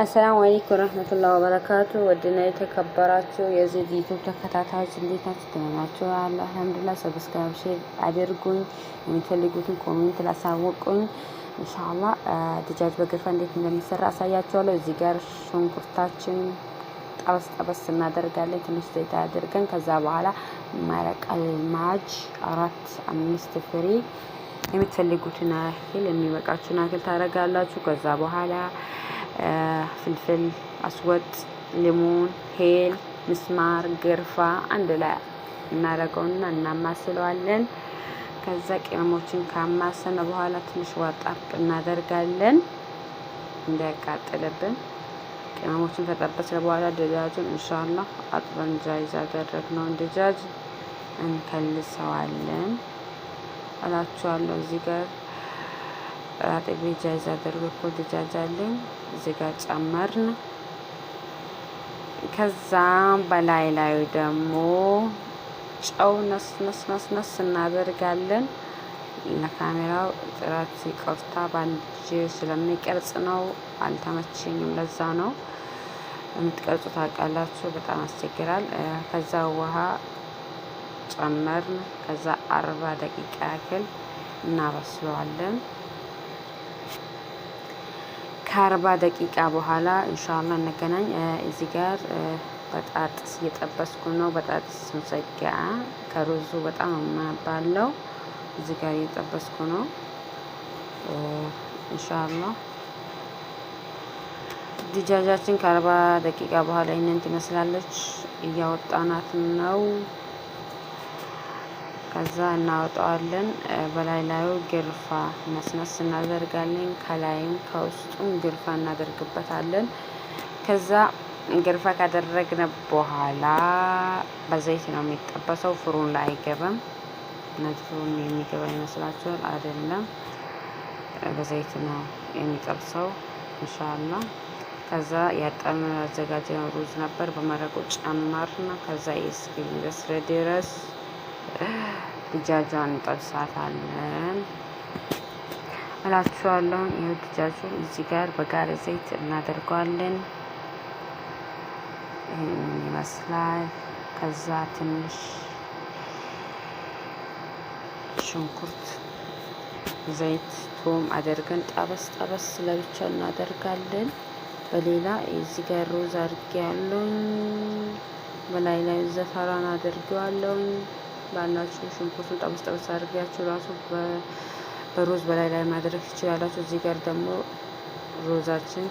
አሰላሙ አለይኩም ወራህመቱላሂ ወበረካቱ። ወድና የተከበራችሁ የዚህ ዩቲዩብ ተከታታዮች እንዴት ናችሁ? ደህና ናችሁ? አልሐምዱሊላህ። ሰብስክራይብ ሼር አድርጉኝ። የምትፈልጉትን ኮሜንት ላሳውቁኝ። ኢንሻአላህ ድጃጅ በገርፋ እንዴት እንደሚሰራ አሳያችኋለሁ። እዚህ ጋር ሽንኩርታችን ጠበስ እናደርጋለን። ትንሽ ዘይት አድርገን ከዛ በኋላ መረቀል ማጅ 4-5 ፍሬ የምትፈልጉትን ያህል የሚበቃችሁን ያህል ታደርጋላችሁ። ከዛ በኋላ ፍልፍል አስወጥ፣ ሊሞን፣ ሄል፣ ምስማር፣ ገርፋ አንድ ላይ እናደርገውና እናማስለዋለን። ከዛ ቅመሞችን ካማሰነ በኋላ ትንሽ ዋጣብ እናደርጋለን እንዳያቃጥልብን። ቅመሞችን ከጠበስን በኋላ ድጃጁን ኢንሻአላህ አጥበን ጃይዝ ያደረግነውን ድጃጅ እንከልሰዋለን እላችኋለሁ። እዚህ ጋር አጥቤ ጃይዝ አደረግኩ ድጃጅ አለኝ። እዚህ ጋር ጨመርን። ከዛ በላይ ላይ ደግሞ ጨው ነስነስ እናደርጋለን። ለካሜራው ጥራት ይቅርታ ባንጂ ስለሚቀርጽ ነው፣ አልተመቸኝም። ለዛ ነው የምትቀርጹ ታውቃላችሁ፣ በጣም ያስቸግራል። ከዛ ውሃ ጨመርን። ከዛ 40 ደቂቃ ያክል እናበስለዋለን። ከ40 ደቂቃ በኋላ ኢንሻአላህ እንገናኝ። እዚህ ጋር በጣጥስ እየጠበስኩ ነው። በጣጥስ ሙሰጋ ከሩዙ በጣም የማባለው እዚህ ጋር እየጠበስኩ ነው። ኢንሻአላህ ድጃጃችን ከ40 ደቂቃ በኋላ ይህንን ትመስላለች። እያወጣናት ነው። ከዛ እናወጣዋለን። በላይ ላዩ ግርፋ ነስነስ እናደርጋለን። ከላይም ከውስጡም ግርፋ እናደርግበታለን። ከዛ ግርፋ ካደረግን በኋላ በዘይት ነው የሚጠበሰው፣ ፍሩን ላይ አይገባም። ነጥሩን የሚገባ ይመስላችኋል? አይደለም፣ በዘይት ነው የሚጠብሰው ኢንሻአላህ። ከዛ ያጣመ አዘጋጀነው ሩዝ ነበር፣ በመረቁ ጨመርና ከዛ እስኪበስል ድረስ ድጃጇን እንጠብሳታለን እላችኋለሁ። ይኸው ድጃጁን እዚህ ጋር በጋለ ዘይት እናደርገዋለን። ይህን ይመስላል። ከዛ ትንሽ ሽንኩርት፣ ዘይት፣ ቶም አድርገን ጠበስ ለብቻ እናደርጋለን። በሌላ እዚህ ጋር ሩዝ አድርጌያለሁ። በላይ ላይ ዘፈራን አድርጌዋለሁ። ባላችሁ ሽንኩርቱን ጠበስ አድርጋችሁ ራሱ በሩዝ በላይ ማድረግ ትችላላችሁ። እዚህ ጋር ደግሞ ሩዛችን